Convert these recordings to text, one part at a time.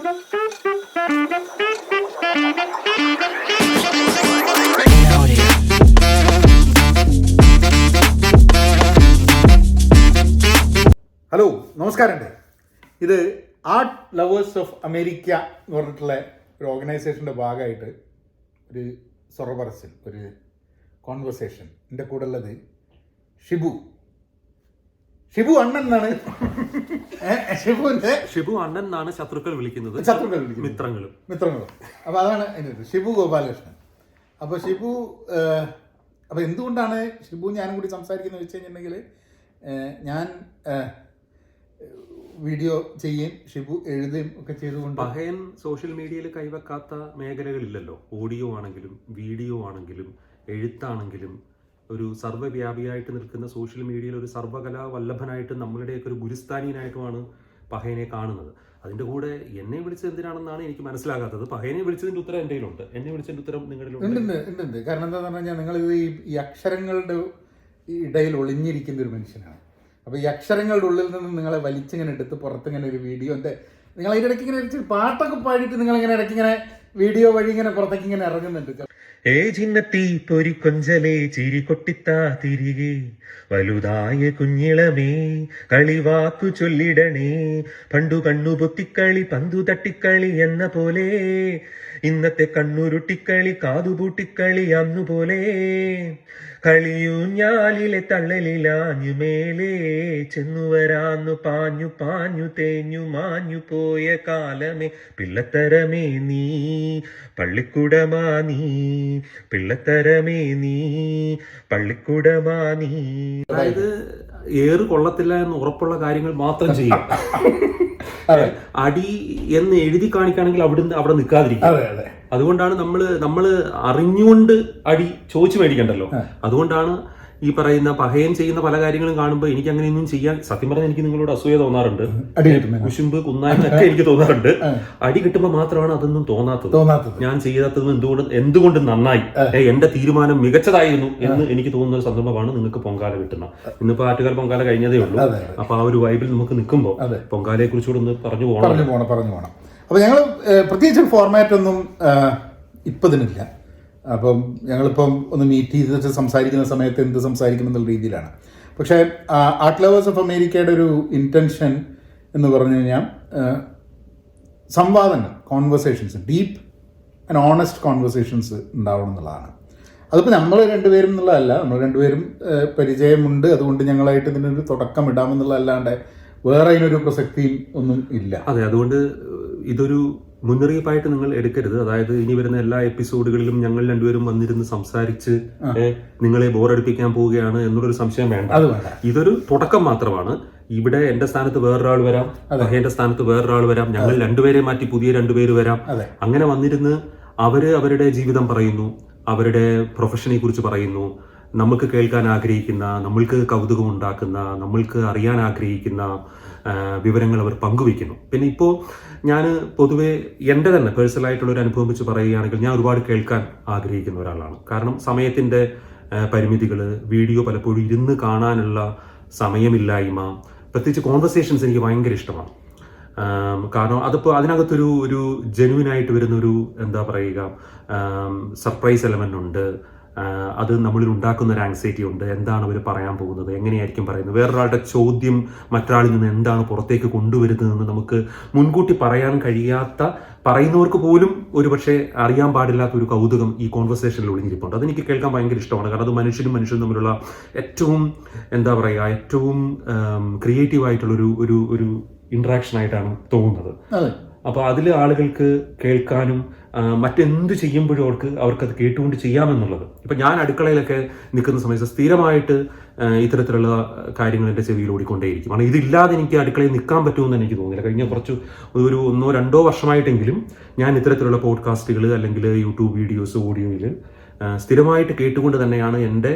Hello, നമസ്കാരമുണ്ട്. ഇത് art lovers of America എന്ന് പറഞ്ഞിട്ടുള്ള ഒരു ഓർഗനൈസേഷൻ്റെ ഭാഗമായിട്ട് ഒരു സൊറപറച്ചിൽ, ഒരു കോൺവെർസേഷൻ. എൻ്റെ കൂടെ ഉള്ളത് ഷിബു അണ്ണൻ എന്നാണ്. ഷിബു അണ്ണൻ എന്നാണ് ശത്രുക്കൾ വിളിക്കുന്നത്. മിത്രങ്ങളും. അപ്പോൾ അതാണ് അതിൻ്റെ ഷിബു ഗോപാലകൃഷ്ണൻ. അപ്പോൾ അപ്പോൾ എന്തുകൊണ്ടാണ് ഷിബു ഞാനും കൂടി സംസാരിക്കുന്നത് വെച്ച് കഴിഞ്ഞിട്ടുണ്ടെങ്കിൽ, ഞാൻ വീഡിയോ ചെയ്യും, ഷിബു എഴുതുകയും ഒക്കെ ചെയ്തുകൊണ്ട്. പഹയൻ സോഷ്യൽ മീഡിയയിൽ കൈവെക്കാത്ത മേഖലകളില്ലല്ലോ. ഓഡിയോ ആണെങ്കിലും വീഡിയോ ആണെങ്കിലും എഴുത്താണെങ്കിലും ഒരു സർവ്വവ്യാപിയായിട്ട് നിൽക്കുന്ന സോഷ്യൽ മീഡിയയിൽ ഒരു സർവ്വകലാ വല്ലഭനായിട്ട് നമ്മളുടെയൊക്കെ ഒരു ഗുരുസ്ഥാനീയനായിട്ടുമാണ് പഹയനെ കാണുന്നത്. അതിൻ്റെ കൂടെ എന്നെ വിളിച്ചത് എന്തിനാണെന്നാണ് എനിക്ക് മനസ്സിലാകാത്തത്. പഹയനെ വിളിച്ചതിൻ്റെ ഉത്തരം എൻ്റെ കയ്യിലുണ്ട്, എന്നെ വിളിച്ചതിൻ്റെ ഉത്തരം നിങ്ങളിലുണ്ട്. ഉണ്ട്. കാരണം എന്താണെന്ന് പറഞ്ഞാൽ നിങ്ങളിത് ഈ അക്ഷരങ്ങളുടെ ഇടയിൽ ഒളിഞ്ഞിരിക്കുന്ന ഒരു മനുഷ്യനാണ്. അപ്പോൾ ഈ അക്ഷരങ്ങളുടെ ഉള്ളിൽ നിന്ന് നിങ്ങളെ വലിച്ചിങ്ങനെ എടുത്ത് പുറത്തിങ്ങനെ ഒരു വീഡിയോ, നിങ്ങൾ അതിൻ്റെ ഇടയ്ക്ക് ഇങ്ങനെ പാട്ടൊക്കെ പാടിയിട്ട് നിങ്ങളിങ്ങനെ ഇടയ്ക്ക് ഇങ്ങനെ വീഡിയോ വഴി ഇങ്ങനെ പുറത്തേക്ക് ഇങ്ങനെ ഇറങ്ങുന്നുണ്ട്. ചിന്നത്തി പൊരി കൊഞ്ചലേ ചിരി കൊട്ടിത്താ തിരികെ വലുതായ കുഞ്ഞിളമേ കളിവാക്കു ചൊല്ലിടണേ പണ്ടു കണ്ണു പൊത്തിക്കളി പന്തു തട്ടിക്കളി എന്ന പോലെ ഇന്നത്തെ കണ്ണുരുട്ടിക്കളി കാതുപൂട്ടിക്കളി അന്നുപോലെ കളിയൂഞ്ഞാലിലെ തള്ളലിലാഞ്ഞു മേലേ ചെന്നുവരാന്നു പാഞ്ഞു പാഞ്ഞു തേഞ്ഞു മാഞ്ഞു പോയ കാലമേ പിള്ളത്തരമേ നീ പള്ളിക്കുടമാ നീ പിള്ളത്തരമേ നീ പള്ളിക്കുടമാ നീ. അതായത് ഏറ് കൊള്ളത്തില്ല എന്ന് ഉറപ്പുള്ള കാര്യങ്ങൾ മാത്രം ചെയ്യും. അടി എന്ന് എഴുതി കാണിക്കുകയാണെങ്കിൽ അവിടെ നിൽക്കാതിരിക്കും. അതുകൊണ്ടാണ് നമ്മള് അറിഞ്ഞുകൊണ്ട് അടി ചോദിച്ചു മേടിക്കണ്ടല്ലോ. അതുകൊണ്ടാണ് ഈ പറയുന്ന പഹയൻ ചെയ്യുന്ന പല കാര്യങ്ങളും കാണുമ്പോൾ എനിക്ക് അങ്ങനെയൊന്നും ചെയ്യാൻ, സത്യം പറഞ്ഞാൽ എനിക്ക് നിങ്ങളോട് അസൂയ തോന്നാറുണ്ട്, കുശുമ്പ് കുന്നായ്മൊക്കെ എനിക്ക് തോന്നാറുണ്ട്. അടി കിട്ടുമ്പോൾ മാത്രമാണ് അതൊന്നും തോന്നാത്തത്. ഞാൻ ചെയ്യാത്തത് എന്തുകൊണ്ട് നന്നായി, എന്റെ തീരുമാനം മികച്ചതായിരുന്നു എന്ന് എനിക്ക് തോന്നുന്ന ഒരു സന്ദർഭമാണ് നിങ്ങൾക്ക് പൊങ്കാല കിട്ടുന്നത്. ഇന്നിപ്പോ ആറ്റുകാൽ പൊങ്കാല കഴിഞ്ഞതേ ഉള്ളൂ. അപ്പൊ ആ ഒരു വൈബിൽ നമുക്ക് നിൽക്കുമ്പോൾ പൊങ്കാലയെ കുറിച്ചുകൂടെ ഒന്ന് പറഞ്ഞു പോകണം. അപ്പോൾ ഞങ്ങൾ പ്രത്യേകിച്ച് ഫോർമാറ്റ് ഒന്നും ഇപ്പം ഇതിനില്ല. അപ്പം ഞങ്ങളിപ്പം ഒന്ന് മീറ്റ് ചെയ്ത് സംസാരിക്കുന്ന സമയത്ത് എന്ത് സംസാരിക്കും എന്നുള്ള രീതിയിലാണ്. പക്ഷേ ആർട്ട് ലവേഴ്സ് ഓഫ് അമേരിക്കയുടെ ഒരു ഇൻറ്റൻഷൻ എന്ന് പറഞ്ഞു കഴിഞ്ഞാൽ സംവാദങ്ങൾ, conversations, deep and honest conversations ഉണ്ടാവണം എന്നുള്ളതാണ്. അതിപ്പോൾ നമ്മൾ രണ്ടുപേരും എന്നുള്ളതല്ല, നമ്മൾ രണ്ടുപേരും പരിചയമുണ്ട്, അതുകൊണ്ട് ഞങ്ങളായിട്ട് ഇതിനൊരു തുടക്കം ഇടാമെന്നുള്ളതല്ലാണ്ട് വേറെ അതിനൊരു പ്രസക്തിയും ഒന്നും ഇല്ല. അതെ, അതുകൊണ്ട് ഇതൊരു മുന്നറിയിപ്പായിട്ട് നിങ്ങൾ എടുക്കരുത്. അതായത് ഇനി വരുന്ന എല്ലാ എപ്പിസോഡുകളിലും ഞങ്ങൾ രണ്ടുപേരും വന്നിരുന്ന് സംസാരിച്ച് നിങ്ങളെ ബോറടിപ്പിക്കാൻ പോവുകയാണ് എന്നുള്ളൊരു സംശയം വേണ്ട. ഇതൊരു തുടക്കം മാത്രമാണ്. ഇവിടെ എന്റെ സ്ഥാനത്ത് വേറൊരാൾ വരാം, എന്റെ സ്ഥാനത്ത് വേറൊരാൾ വരാം, ഞങ്ങൾ രണ്ടുപേരെ മാറ്റി പുതിയ രണ്ടുപേര് വരാം. അങ്ങനെ വന്നിരുന്ന് അവരുടെ ജീവിതം പറയുന്നു, അവരുടെ പ്രൊഫഷനെ കുറിച്ച് പറയുന്നു, നമ്മൾക്ക് കേൾക്കാൻ ആഗ്രഹിക്കുന്ന, നമ്മൾക്ക് കൗതുകം ഉണ്ടാക്കുന്ന, നമ്മൾക്ക് അറിയാൻ ആഗ്രഹിക്കുന്ന വിവരങ്ങൾ അവർ പങ്കുവയ്ക്കുന്നു. പിന്നെ ഇപ്പോൾ ഞാൻ പൊതുവെ എൻ്റെ തന്നെ പേഴ്സണലായിട്ടുള്ളൊരു അനുഭവം വെച്ച് പറയുകയാണെങ്കിൽ, ഞാൻ ഒരുപാട് കേൾക്കാൻ ആഗ്രഹിക്കുന്ന ഒരാളാണ്. കാരണം സമയത്തിൻ്റെ പരിമിതികൾ, വീഡിയോ പലപ്പോഴും ഇരുന്ന് കാണാനുള്ള സമയമില്ലായ്മ, പ്രത്യേകിച്ച് കോൺവെർസേഷൻസ് എനിക്ക് ഭയങ്കര ഇഷ്ടമാണ്. കാരണം അതിനകത്തൊരു ജെന്യുവിനായിട്ട് വരുന്നൊരു എന്താ പറയുക, സർപ്രൈസ് എലമെൻ്റ് ഉണ്ട്. അത് നമ്മളിൽ ഉണ്ടാക്കുന്ന ഒരു ആങ്സൈറ്റി ഉണ്ട്. എന്താണ് അവർ പറയാൻ പോകുന്നത്, എങ്ങനെയായിരിക്കും പറയുന്നത്, വേറൊരാളുടെ ചോദ്യം മറ്റൊരാളിൽ നിന്ന് എന്താണ് പുറത്തേക്ക് കൊണ്ടുവരുന്നതെന്ന് നമുക്ക് മുൻകൂട്ടി പറയാൻ കഴിയാത്ത, പറയുന്നവർക്ക് പോലും ഒരുപക്ഷെ അറിയാൻ പാടില്ലാത്ത ഒരു കൗതുകം ഈ കോൺവെർസേഷനിൽ ഒളിഞ്ഞിരിപ്പുണ്ട്. അതെനിക്ക് കേൾക്കാൻ ഭയങ്കര ഇഷ്ടമാണ്. കാരണം അത് മനുഷ്യനും തമ്മിലുള്ള ഏറ്റവും എന്താ പറയുക, ഏറ്റവും ക്രിയേറ്റീവായിട്ടുള്ളൊരു ഒരു ഇൻട്രാക്ഷൻ ആയിട്ടാണ് തോന്നുന്നത്. അപ്പോൾ അതിൽ ആളുകൾക്ക് കേൾക്കാനും മറ്റെന്ത് ചെയ്യുമ്പോഴും അവർക്കത് കേട്ടുകൊണ്ട് ചെയ്യാമെന്നുള്ളത്. ഇപ്പം ഞാൻ അടുക്കളയിലൊക്കെ നിൽക്കുന്ന സമയത്ത് സ്ഥിരമായിട്ട് ഇത്തരത്തിലുള്ള കാര്യങ്ങൾ എൻ്റെ ചെവിയിൽ ഓടിക്കൊണ്ടേയിരിക്കും. കാരണം ഇതില്ലാതെ എനിക്ക് അടുക്കളയിൽ നിൽക്കാൻ പറ്റുമെന്ന് എനിക്ക് തോന്നുന്നില്ല. കഴിഞ്ഞ ഒരു 1-2 വർഷമായിട്ടെങ്കിലും ഞാൻ ഇത്തരത്തിലുള്ള പോഡ്കാസ്റ്റുകൾ അല്ലെങ്കിൽ യൂട്യൂബ് വീഡിയോസ്, ഓഡിയോയിൽ സ്ഥിരമായിട്ട് കേട്ടുകൊണ്ട് തന്നെയാണ് എൻ്റെ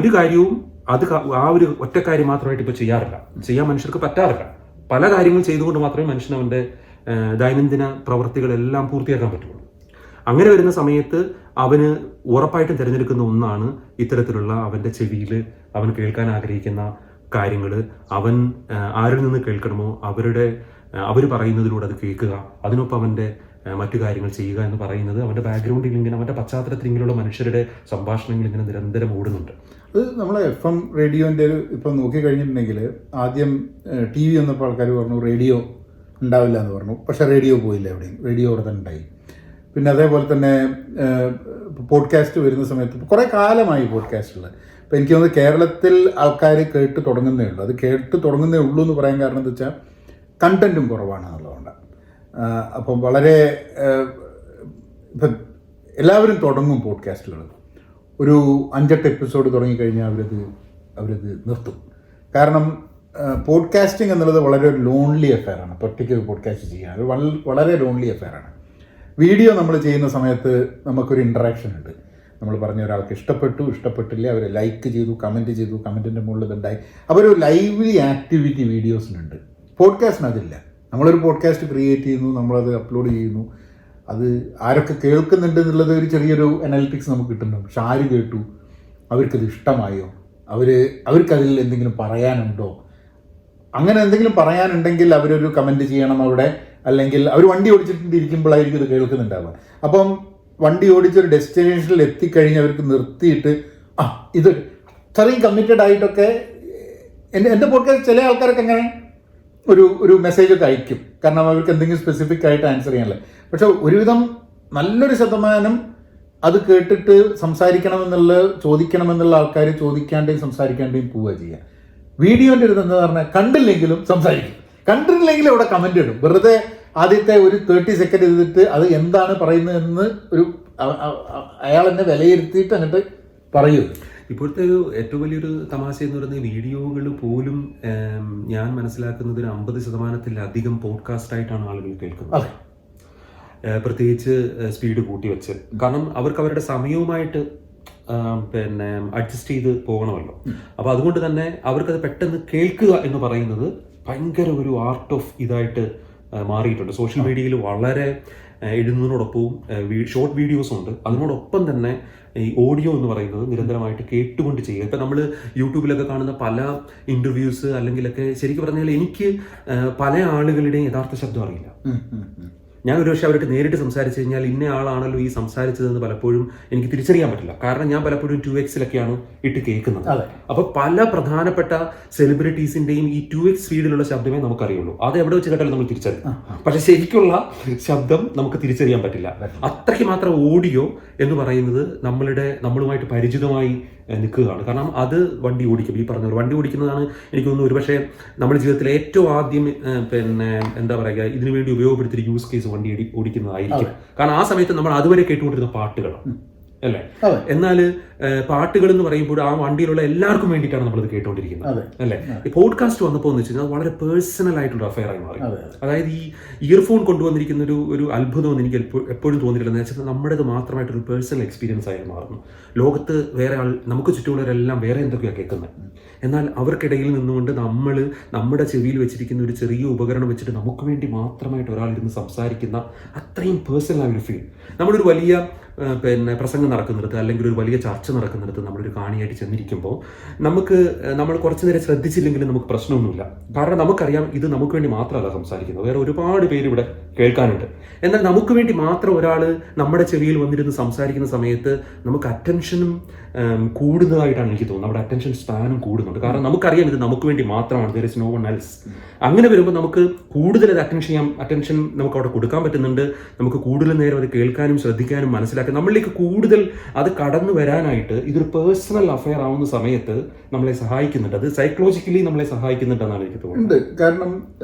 ഒരു കാര്യവും ആ ഒരു ഒറ്റ കാര്യം മാത്രമായിട്ട് ഇപ്പോൾ ചെയ്യാറില്ല. ചെയ്യാൻ മനുഷ്യർക്ക് പറ്റാറില്ല. പല കാര്യങ്ങൾ ചെയ്തുകൊണ്ട് മാത്രമേ മനുഷ്യൻ അവൻ്റെ ദൈനംദിന പ്രവൃത്തികളെല്ലാം പൂർത്തിയാക്കാൻ പറ്റുള്ളൂ. അങ്ങനെ വരുന്ന സമയത്ത് അവന് ഉറപ്പായിട്ടും തിരഞ്ഞെടുക്കുന്ന ഒന്നാണ് ഇത്തരത്തിലുള്ള അവൻ്റെ ചെവിയിൽ അവൻ കേൾക്കാൻ ആഗ്രഹിക്കുന്ന കാര്യങ്ങൾ. അവൻ ആരിൽ നിന്ന് കേൾക്കണമോ അവരുടെ അവർ പറയുന്നതിലൂടെ അത് കേൾക്കുക, അതിനൊപ്പം അവൻ്റെ മറ്റു കാര്യങ്ങൾ ചെയ്യുക എന്ന് പറയുന്നത് അവൻ്റെ ബാക്ക്ഗ്രൗണ്ടിൽ ഇങ്ങനെ അവൻ്റെ പശ്ചാത്തലത്തിൽ ഇങ്ങനെയുള്ള മനുഷ്യരുടെ സംഭാഷണങ്ങൾ ഇങ്ങനെ നിരന്തരം ഓടുന്നുണ്ട്. അത് നമ്മളെ FM റേഡിയോൻ്റെ ഇപ്പം നോക്കിക്കഴിഞ്ഞിട്ടുണ്ടെങ്കിൽ ആദ്യം TV വന്നപ്പോൾ ആൾക്കാർ പറഞ്ഞു റേഡിയോ ഉണ്ടാവില്ല എന്ന് പറഞ്ഞു. പക്ഷേ റേഡിയോ പോയില്ല എവിടെയും, റേഡിയോ അവിടെ തന്നെ ഉണ്ടായി. പിന്നെ അതേപോലെ തന്നെ പോഡ്കാസ്റ്റ് വരുന്ന സമയത്ത് കുറേ കാലമായി പോഡ്കാസ്റ്റുകൾ. അപ്പോൾ എനിക്ക് തോന്നുന്നത് കേരളത്തിൽ ആൾക്കാർ കേട്ട് തുടങ്ങുന്നേ ഉള്ളൂ. അത് കേട്ട് തുടങ്ങുന്നേ ഉള്ളൂ എന്ന് പറയാൻ കാരണം എന്താ വെച്ചാൽ കണ്ടൻറ്റും കുറവാണ് എന്നുള്ളതുകൊണ്ട്. അപ്പം വളരെ ഇപ്പം എല്ലാവരും തുടങ്ങും പോഡ്കാസ്റ്റുകൾ. ഒരു 5-8 എപ്പിസോഡ് തുടങ്ങിക്കഴിഞ്ഞാൽ അവരത് നിർത്തും. കാരണം പോഡ്കാസ്റ്റിംഗ് എന്നുള്ളത് വളരെ ഒരു ലോൺലി അഫെയറാണ്. ഒറ്റയ്ക്ക് പോഡ്കാസ്റ്റ് ചെയ്യാൻ അത് വളരെ ലോൺലി അഫെയറാണ്. വീഡിയോ നമ്മൾ ചെയ്യുന്ന സമയത്ത് നമുക്കൊരു ഇൻറ്ററാക്ഷൻ ഉണ്ട്. നമ്മൾ പറഞ്ഞ ഒരാൾക്ക് ഇഷ്ടപ്പെട്ടില്ല, അവർ ലൈക്ക് ചെയ്തു, കമൻറ്റ് ചെയ്തു, കമൻറ്റിൻ്റെ മുകളിൽ ഇതുണ്ടായി. അപ്പോൾ ഒരു ലൈവ്ലി ആക്ടിവിറ്റി വീഡിയോസിനുണ്ട്. പോഡ്കാസ്റ്റിന് അതില്ല. നമ്മളൊരു പോഡ്കാസ്റ്റ് ക്രിയേറ്റ് ചെയ്യുന്നു, നമ്മളത് അപ്ലോഡ് ചെയ്യുന്നു, അത് ആരൊക്കെ കേൾക്കുന്നുണ്ട് എന്നുള്ളത് ഒരു ചെറിയൊരു അനാലിറ്റിക്സ് നമുക്ക് കിട്ടുന്നുണ്ട്. പക്ഷെ ആര് കേട്ടു, അവർക്കത് ഇഷ്ടമായോ, അവർക്കതിൽ എന്തെങ്കിലും പറയാനുണ്ടോ, അങ്ങനെ എന്തെങ്കിലും പറയാനുണ്ടെങ്കിൽ അവരൊരു കമൻറ്റ് ചെയ്യണം അവിടെ. അല്ലെങ്കിൽ അവർ വണ്ടി ഓടിച്ചിട്ടിരിക്കുമ്പോഴായിരിക്കും ഇത് കേൾക്കുന്നുണ്ടാവുക. അപ്പം വണ്ടി ഓടിച്ചൊരു ഡെസ്റ്റിനേഷനിൽ എത്തിക്കഴിഞ്ഞ് അവർക്ക് നിർത്തിയിട്ട് ഇത് അത്രയും കമ്മിറ്റഡ് ആയിട്ടൊക്കെ എൻ്റെ പോഡ്കാസ്റ്റ് ചില ആൾക്കാരൊക്കെ അങ്ങനെ ഒരു മെസ്സേജൊക്കെ അയക്കും. കാരണം അവർക്ക് എന്തെങ്കിലും സ്പെസിഫിക് ആയിട്ട് ആൻസർ ചെയ്യാനല്ലേ. പക്ഷെ ഒരുവിധം നല്ലൊരു ശതമാനം അത് കേട്ടിട്ട് ചോദിക്കണമെന്നുള്ള ആൾക്കാർ ചോദിക്കാണ്ടേയും സംസാരിക്കാണ്ടേയും പോവുക ചെയ്യുക. വീഡിയോൻ്റെ ഒരു എന്താ പറഞ്ഞാൽ കണ്ടില്ലെങ്കിലും സംസാരിക്കും, കണ്ടിട്ടില്ലെങ്കിലും അവിടെ കമൻ്റ് ഇടും. വെറുതെ ആദ്യത്തെ ഒരു 30 സെക്കൻഡ് ചെയ്തിട്ട് അത് എന്താണ് പറയുന്നതെന്ന് അയാൾ എന്നെ വിലയിരുത്തിയിട്ട് അങ്ങോട്ട് പറയൂ. ഇപ്പോഴത്തെ ഒരു ഏറ്റവും വലിയൊരു തമാശ എന്ന് പറയുന്നത് വീഡിയോകൾ പോലും ഞാൻ മനസ്സിലാക്കുന്നത് ഒരു 50%-ലധികം പോഡ്കാസ്റ്റായിട്ടാണ് ആളുകൾ കേൾക്കുന്നത്. പ്രത്യേകിച്ച് സ്പീഡ് കൂട്ടി വെച്ച്. കാരണം അവർക്ക് അവരുടെ സമയവുമായിട്ട് അഡ്ജസ്റ്റ് ചെയ്ത് പോകണമല്ലോ. അപ്പോൾ അതുകൊണ്ട് തന്നെ അവർക്കത് പെട്ടെന്ന് കേൾക്കുക എന്ന് പറയുന്നത് ഭയങ്കര ഒരു ആർട്ട് ഓഫ് ഇതായിട്ട് മാറിയിട്ടുണ്ട്. സോഷ്യൽ മീഡിയയിൽ വളരെ എഴുതുന്നതിനോടൊപ്പവും ഷോർട്ട് വീഡിയോസും ഉണ്ട്. അതിനോടൊപ്പം തന്നെ ഈ ഓഡിയോ എന്ന് പറയുന്നത് നിരന്തരമായിട്ട് കേട്ടുകൊണ്ട് ചെയ്യുക. ഇപ്പം നമ്മൾ യൂട്യൂബിലൊക്കെ കാണുന്ന പല ഇൻ്റർവ്യൂസ് അല്ലെങ്കിലൊക്കെ ശരിക്കും പറഞ്ഞാൽ എനിക്ക് പല ആളുകളുടെയും യഥാർത്ഥ ശബ്ദം അറിയില്ല. ഞാൻ ഒരു പക്ഷേ അവർക്ക് നേരിട്ട് സംസാരിച്ച് കഴിഞ്ഞാൽ ഇന്ന ആളാണല്ലോ ഈ സംസാരിച്ചതെന്ന് പലപ്പോഴും എനിക്ക് തിരിച്ചറിയാൻ പറ്റില്ല. കാരണം ഞാൻ പലപ്പോഴും 2x-ലൊക്കെയാണ് ഇട്ട് കേൾക്കുന്നത്. അപ്പോൾ പല പ്രധാനപ്പെട്ട സെലിബ്രിറ്റീസിൻ്റെയും ഈ 2x സ്പീഡിലുള്ള ശബ്ദമേ നമുക്കറിയുള്ളൂ. അത് എവിടെ വെച്ച് കേട്ടാലും നമ്മൾ തിരിച്ചറിയും. പക്ഷെ ശരിക്കുള്ള ശബ്ദം നമുക്ക് തിരിച്ചറിയാൻ പറ്റില്ല. അത്രയ്ക്ക് മാത്രം ഓഡിയോ എന്ന് പറയുന്നത് നമ്മളുമായിട്ട് പരിചിതമായി നിൽക്കുകയാണ്. കാരണം അത് വണ്ടി ഓടിക്കും. ഈ പറഞ്ഞ വണ്ടി ഓടിക്കുന്നതാണ് എനിക്ക് തോന്നുന്നു ഒരുപക്ഷെ നമ്മുടെ ജീവിതത്തിലെ ഏറ്റവും ആദ്യം എന്താ പറയുക ഇതിനു വേണ്ടി ഉപയോഗപ്പെടുത്തിയ യൂസ് കേസ് വണ്ടി ഓടിക്കുന്നതായിരിക്കും. കാരണം ആ സമയത്ത് നമ്മൾ അതുവരെ കേട്ടുകൊണ്ടിരുന്ന പാട്ടുകളാണ് അല്ലേ. എന്നാൽ പാട്ടുകൾ എന്ന് പറയുമ്പോൾ ആ വണ്ടിയിലുള്ള എല്ലാവർക്കും വേണ്ടിയിട്ടാണ് നമ്മളിത് കേട്ടുകൊണ്ടിരിക്കുന്നത് അല്ലേ. ഈ പോഡ്കാസ്റ്റ് വന്നപ്പോൾ എന്ന് വെച്ച് കഴിഞ്ഞാൽ വളരെ പേഴ്സണൽ ആയിട്ടുള്ള അഫെയർ ആയി മാറി. അതായത് ഈ ഇയർഫോൺ കൊണ്ടുവന്നിരിക്കുന്ന ഒരു അത്ഭുതമെന്ന് എനിക്ക് എപ്പോഴും തോന്നിയിട്ടില്ല. എന്ന് വെച്ചാൽ നമ്മുടേത് മാത്രമായിട്ടൊരു പേഴ്സണൽ എക്സ്പീരിയൻസ് ആയി മാറുന്നു. ലോകത്ത് വേറെ നമുക്ക് ചുറ്റുമുള്ളവരെല്ലാം വേറെ എന്തൊക്കെയാണ് കേൾക്കുന്നത്. എന്നാൽ അവർക്കിടയിൽ നിന്നുകൊണ്ട് നമ്മുടെ ചെവിയിൽ വെച്ചിരിക്കുന്ന ഒരു ചെറിയ ഉപകരണം വെച്ചിട്ട് നമുക്ക് വേണ്ടി മാത്രമായിട്ട് ഒരാളിരുന്ന് സംസാരിക്കുന്ന അത്രയും പേഴ്സണൽ ആയൊരു ഫീൽ. നമ്മളൊരു വലിയ പ്രസംഗം നടക്കുന്നിടത്ത് അല്ലെങ്കിൽ ഒരു വലിയ ചർച്ച നടക്കുന്നിടത്ത് നമ്മളൊരു കാണിയായിട്ട് ചെന്നിരിക്കുമ്പോൾ നമ്മൾ കുറച്ചു നേരം ശ്രദ്ധിച്ചില്ലെങ്കിലും നമുക്ക് പ്രശ്നമൊന്നുമില്ല. കാരണം നമുക്കറിയാം ഇത് നമുക്ക് വേണ്ടി മാത്രമല്ല സംസാരിക്കുന്നത്, വേറെ ഒരുപാട് പേര് ഇവിടെ കേൾക്കാനുണ്ട്. എന്നാൽ നമുക്ക് വേണ്ടി മാത്രം ഒരാൾ നമ്മുടെ ചെവിയിൽ വന്നിരുന്ന് സംസാരിക്കുന്ന സമയത്ത് നമുക്ക് അറ്റൻഷനും കൂടുന്നതായിട്ടാണ് എനിക്ക് തോന്നുന്നത്. നമ്മുടെ അറ്റൻഷൻ സ്പാനും കൂടുന്നുണ്ട്. കാരണം നമുക്കറിയാം ഇത് നമുക്ക് വേണ്ടി മാത്രമാണ്, there is no one else. അങ്ങനെ വരുമ്പോൾ നമുക്ക് കൂടുതൽ അത് അറ്റൻഷൻ നമുക്ക് അവിടെ കൊടുക്കാൻ പറ്റുന്നുണ്ട്. നമുക്ക് കൂടുതൽ നേരം അത് കേൾക്കാനും ശ്രദ്ധിക്കാനും മനസ്സിലാക്കാൻ നമ്മളിലേക്ക് കൂടുതൽ അത് കടന്നു വരാനായിട്ട് ഇതൊരു പേഴ്സണൽ അഫെയർ ആവുന്ന സമയത്ത് നമ്മളെ സഹായിക്കുന്നുണ്ട്. അത് സൈക്കോളജിക്കലി നമ്മളെ സഹായിക്കുന്നുണ്ടെന്നാണ് എനിക്ക് തോന്നുന്നത്. കാരണം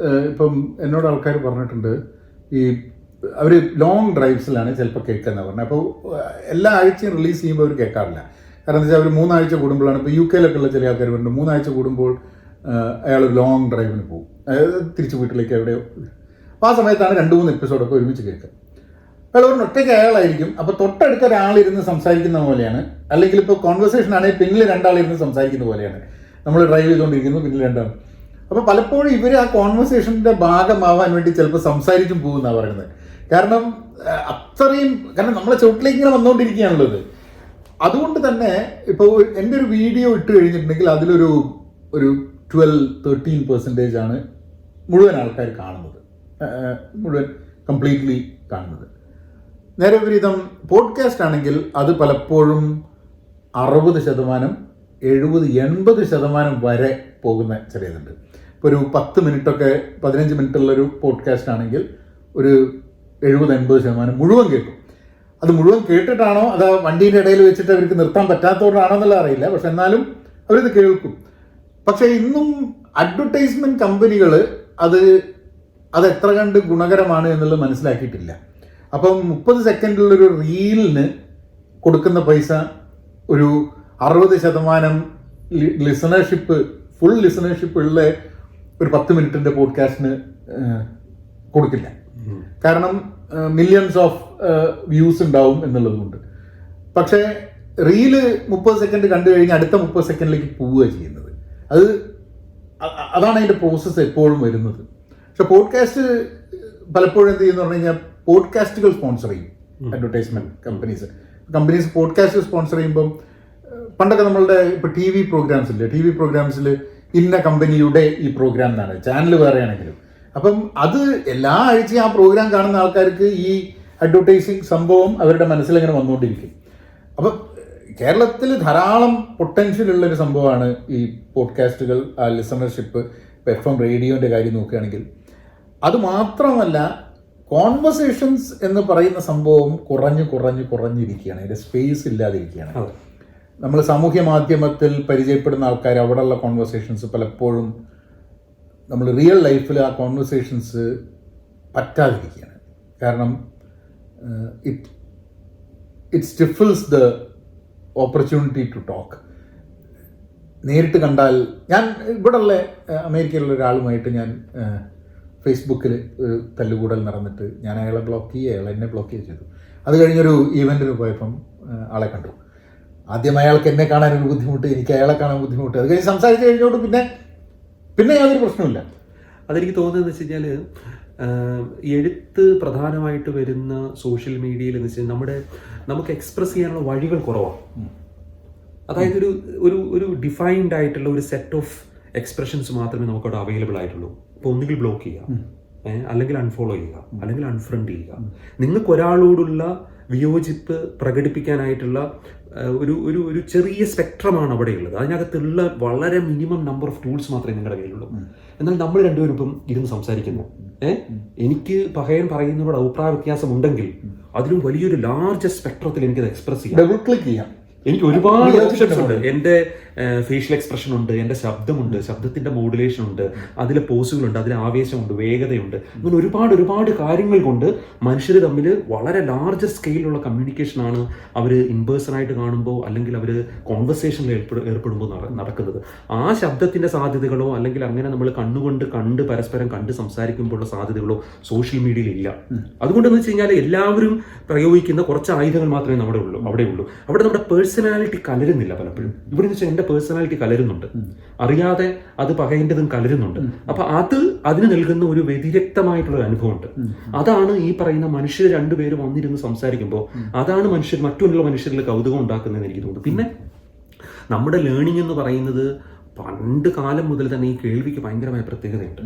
ഇപ്പം എന്നോട് ആൾക്കാർ പറഞ്ഞിട്ടുണ്ട് ഈ അവർ ലോങ് ഡ്രൈവ്സിലാണ് ചിലപ്പോൾ കേൾക്കുന്നത് പറഞ്ഞത്. അപ്പോൾ എല്ലാ ആഴ്ചയും റിലീസ് ചെയ്യുമ്പോൾ അവർ കേൾക്കാറില്ല. കാരണം എന്താ വെച്ചാൽ അവർ 3 ആഴ്ച കൂടുമ്പോഴാണ്. ഇപ്പോൾ UK ഉള്ള ചില ആൾക്കാർ പറയുന്നുണ്ട് 3 ആഴ്ച കൂടുമ്പോൾ അയാൾ ലോങ് ഡ്രൈവിന് പോകും, തിരിച്ച് വീട്ടിലേക്ക് എവിടെയോ. അപ്പോൾ ആ സമയത്താണ് 2-3 എപ്പിസോഡൊക്കെ ഒരുമിച്ച് കേൾക്കുക. അയാൾ ഒരു ഒറ്റയ്ക്ക് അയാളായിരിക്കും. അപ്പോൾ തൊട്ടടുത്ത ഒരാളിരുന്ന് സംസാരിക്കുന്ന പോലെയാണ്. അല്ലെങ്കിൽ ഇപ്പോൾ കോൺവെർസേഷൻ ആണെങ്കിൽ പിന്നിൽ 2 ആളിരുന്ന് സംസാരിക്കുന്ന പോലെയാണ്. നമ്മൾ ഡ്രൈവ് ചെയ്തുകൊണ്ടിരിക്കുന്നു, പിന്നിൽ 2 ആൾ. അപ്പോൾ പലപ്പോഴും ഇവർ ആ കോൺവെർസേഷൻ്റെ ഭാഗമാവാൻ വേണ്ടി ചിലപ്പോൾ സംസാരിച്ചും പോകുമെന്നാണ് പറയുന്നത്. കാരണം നമ്മളെ ചുവട്ടിലേക്ക് ഇങ്ങനെ വന്നുകൊണ്ടിരിക്കുകയാണുള്ളത്. അതുകൊണ്ട് തന്നെ ഇപ്പോൾ എൻ്റെ ഒരു വീഡിയോ ഇട്ട് കഴിഞ്ഞിട്ടുണ്ടെങ്കിൽ അതിലൊരു 12-13% മുഴുവൻ ആൾക്കാർ കാണുന്നത്. മുഴുവൻ കംപ്ലീറ്റ്ലി കാണുന്നത്. നേരെ വിപരീതം പോഡ്കാസ്റ്റ് ആണെങ്കിൽ അത് പലപ്പോഴും 60%, 70-80% വരെ പോകുന്ന ചെറിയതുണ്ട്. ഇപ്പോൾ ഒരു 10 മിനിറ്റൊക്കെ 15 മിനിറ്റുള്ളൊരു പോഡ്കാസ്റ്റ് ആണെങ്കിൽ ഒരു 70-80% മുഴുവൻ കേൾക്കും. അത് മുഴുവൻ കേട്ടിട്ടാണോ അത് വണ്ടീൻ്റെ ഇടയിൽ വെച്ചിട്ട് അവർക്ക് നിർത്താൻ പറ്റാത്തതുകൊണ്ടാണോ എന്നുള്ള അറിയില്ല. പക്ഷെ എന്നാലും അവരിത് കേൾക്കും. പക്ഷേ ഇന്നും അഡ്വർടൈസ്മെൻറ്റ് കമ്പനികൾ അത് എത്ര കണ്ട് ഗുണകരമാണ് എന്നുള്ളത് മനസ്സിലാക്കിയിട്ടില്ല. അപ്പം 30 സെക്കൻഡിലുള്ളൊരു റീലിന് കൊടുക്കുന്ന പൈസ ഒരു 60% ലിസണർഷിപ്പ്, ഫുൾ ലിസണർഷിപ്പ് ഉള്ള ഒരു 10 മിനിറ്റിൻ്റെ പോഡ്കാസ്റ്റിന് കൊടുക്കില്ല. കാരണം മില്യൺസ് ഓഫ് വ്യൂസ് ഉണ്ടാവും എന്നുള്ളതുകൊണ്ട്. പക്ഷേ റീല് 30 സെക്കൻഡ് കണ്ടു കഴിഞ്ഞാൽ അടുത്ത 30 സെക്കൻഡിലേക്ക് പോവുക ചെയ്യുന്നത്. അതാണ് അതിൻ്റെ പ്രോസസ്സ് എപ്പോഴും വരുന്നത്. പക്ഷെ പോഡ്കാസ്റ്റ് പലപ്പോഴും എന്ത് ചെയ്യുന്നു പറഞ്ഞു കഴിഞ്ഞാൽ പോഡ്കാസ്റ്റുകൾ സ്പോൺസർ ചെയ്യും അഡ്വർടൈസ്മെൻറ്റ് കമ്പനീസ് പോഡ്കാസ്റ്റ് സ്പോൺസർ ചെയ്യുമ്പം പണ്ടൊക്കെ നമ്മളുടെ ഇപ്പോൾ ടി വി പ്രോഗ്രാംസിൽ ഇന്ന കമ്പനിയുടെ ഈ പ്രോഗ്രാം എന്നാണ്, ചാനൽ വേറെയാണെങ്കിലും. അപ്പം അത് എല്ലാ ആഴ്ചയും ആ പ്രോഗ്രാം കാണുന്ന ആൾക്കാർക്ക് ഈ അഡ്വർടൈസിങ് സംഭവം അവരുടെ മനസ്സിലിങ്ങനെ വന്നുകൊണ്ടിരിക്കും. അപ്പം കേരളത്തിൽ ധാരാളം പൊട്ടൻഷ്യൽ ഉള്ളൊരു സംഭവമാണ് ഈ പോഡ്കാസ്റ്റുകൾ, ലിസണർഷിപ്പ്. ഇപ്പോൾ FM റേഡിയോൻ്റെ കാര്യം നോക്കുകയാണെങ്കിൽ അത് മാത്രമല്ല, കോൺവെർസേഷൻസ് എന്ന് പറയുന്ന സംഭവം കുറഞ്ഞിരിക്കുകയാണ്. അതിൻ്റെ സ്പേസ് ഇല്ലാതിരിക്കുകയാണ്. നമ്മൾ സാമൂഹ്യ മാധ്യമത്തിൽ പരിചയപ്പെടുന്ന ആൾക്കാർ അവിടെയുള്ള കോൺവെർസേഷൻസ് പലപ്പോഴും നമ്മൾ റിയൽ ലൈഫിൽ ആ കോൺവെർസേഷൻസ് പറ്റാതിരിക്കുകയാണ്. കാരണം it stifles the opportunity to talk. നേരിട്ട് കണ്ടാൽ, ഞാൻ ഇവിടെയുള്ള അമേരിക്കയിലുള്ള ഒരാളുമായിട്ട് ഞാൻ ഫേസ്ബുക്കിൽ ഒരു തല്ലുകൂടൽ നടന്നിട്ട് ഞാൻ അയാളെ ബ്ലോക്ക് ചെയ്യുക, അയാൾ എന്നെ ബ്ലോക്ക് ചെയ്തു. അത് കഴിഞ്ഞൊരു ഈവൻറ്റിന് പോയപ്പം ആളെ കണ്ടു. ആദ്യം അയാൾക്ക് എന്നെ കാണാനൊരു ബുദ്ധിമുട്ട്, എനിക്ക് അയാളെ കാണാൻ ബുദ്ധിമുട്ട്. അത് കഴിഞ്ഞ് സംസാരിച്ച് കഴിഞ്ഞോട്ട് പിന്നെ യാതൊരു പ്രശ്നമില്ല. അതെനിക്ക് തോന്നുന്നത് വെച്ച് കഴിഞ്ഞാൽ എഴുത്ത് പ്രധാനമായിട്ട് വരുന്ന സോഷ്യൽ മീഡിയയിൽ എന്ന് വെച്ചാൽ നമുക്ക് എക്സ്പ്രസ് ചെയ്യാനുള്ള വഴികൾ കുറവാണ്. അതായത് ഒരു ഡിഫൈൻഡ് ആയിട്ടുള്ള ഒരു സെറ്റ് ഓഫ് എക്സ്പ്രഷൻസ് മാത്രമേ നമുക്കവിടെ അവൈലബിൾ ആയിട്ടുള്ളൂ. ഇപ്പോൾ ഒന്നുകിൽ ബ്ലോക്ക് ചെയ്യുക, അല്ലെങ്കിൽ അൺഫോളോ ചെയ്യുക, അല്ലെങ്കിൽ അൺഫ്രണ്ട് ചെയ്യുക. നിങ്ങൾക്ക് ഒരാളോടുള്ള വിയോജിപ്പ് പ്രകടിപ്പിക്കാനായിട്ടുള്ള ഒരു ചെറിയ സ്പെക്ട്രമാണ് അവിടെയുള്ളത്. അതിനകത്തുള്ള വളരെ മിനിമം നമ്പർ ഓഫ് ടൂൾസ് മാത്രമേ നിങ്ങളുടെ കയ്യിലുള്ളൂ. എന്നാൽ നമ്മൾ രണ്ടുപേരും ഇപ്പം ഇരുന്ന് സംസാരിക്കുന്നു. എനിക്ക് പകയൻ പറയുന്നതോട് അഭിപ്രായ വ്യത്യാസം ഉണ്ടെങ്കിൽ അതിലും വലിയൊരു ലാർജ് സ്പെക്ട്രത്തിൽ എനിക്കത് എക്സ്പ്രസ് ചെയ്യാം, ഡബിൾ ക്ലിക്ക് ചെയ്യാം. എനിക്ക് ഒരുപാട് ഓപ്ഷൻസ് ഉണ്ട്. എൻ്റെ ഫേഷ്യൽ എക്സ്പ്രഷൻ ഉണ്ട്, എൻ്റെ ശബ്ദമുണ്ട്, ശബ്ദത്തിൻ്റെ മോഡുലേഷൻ ഉണ്ട്, അതിലെ പോസുകളുണ്ട്, അതിലെ ആവേശമുണ്ട്, വേഗതയുണ്ട്. അങ്ങനെ ഒരുപാട് കാര്യങ്ങൾ കൊണ്ട് മനുഷ്യർ തമ്മിൽ വളരെ ലാർജർ സ്കെയിലുള്ള കമ്മ്യൂണിക്കേഷനാണ് അവർ ഇൻപേഴ്സണായിട്ട് കാണുമ്പോൾ അല്ലെങ്കിൽ അവർ കോൺവെർസേഷനിൽ ഏർപ്പെടുമ്പോൾ നടക്കുന്നത്. ആ ശബ്ദത്തിൻ്റെ സാധ്യതകളോ അല്ലെങ്കിൽ അങ്ങനെ നമ്മൾ കണ്ട് പരസ്പരം കണ്ട് സംസാരിക്കുമ്പോഴുള്ള സാധ്യതകളോ സോഷ്യൽ മീഡിയയിൽ ഇല്ല. അതുകൊണ്ടെന്ന് വെച്ച് കഴിഞ്ഞാൽ എല്ലാവരും പ്രയോഗിക്കുന്ന കുറച്ച് ആയുധങ്ങൾ മാത്രമേ അവിടെ ഉള്ളൂ. അവിടെ നമ്മുടെ പേഴ്സണാലിറ്റി കലരുന്നില്ല പലപ്പോഴും. ഇവിടെ എന്ന് വെച്ചാൽ എൻ്റെ പേഴ്സണാലിറ്റി കലരുന്നുണ്ട്, അറിയാതെ അത് പകയൻ്റെതും കലരുന്നുണ്ട്. അപ്പൊ അതിന് നൽകുന്ന ഒരു വ്യതിരിക്തമായിട്ടുള്ള ഒരു അനുഭവമുണ്ട്. അതാണ് ഈ പറയുന്ന മനുഷ്യർ രണ്ടുപേരും വന്നിരുന്ന് സംസാരിക്കുമ്പോൾ അതാണ് മറ്റുള്ള മനുഷ്യരിൽ കൗതുകം ഉണ്ടാക്കുന്നതെന്ന് എനിക്ക് തോന്നുന്നു. പിന്നെ നമ്മുടെ ലേണിംഗ് എന്ന് പറയുന്നത് പണ്ട് കാലം മുതൽ തന്നെ ഈ കേൾവിക്ക് ഭയങ്കരമായ പ്രത്യേകതയുണ്ട്.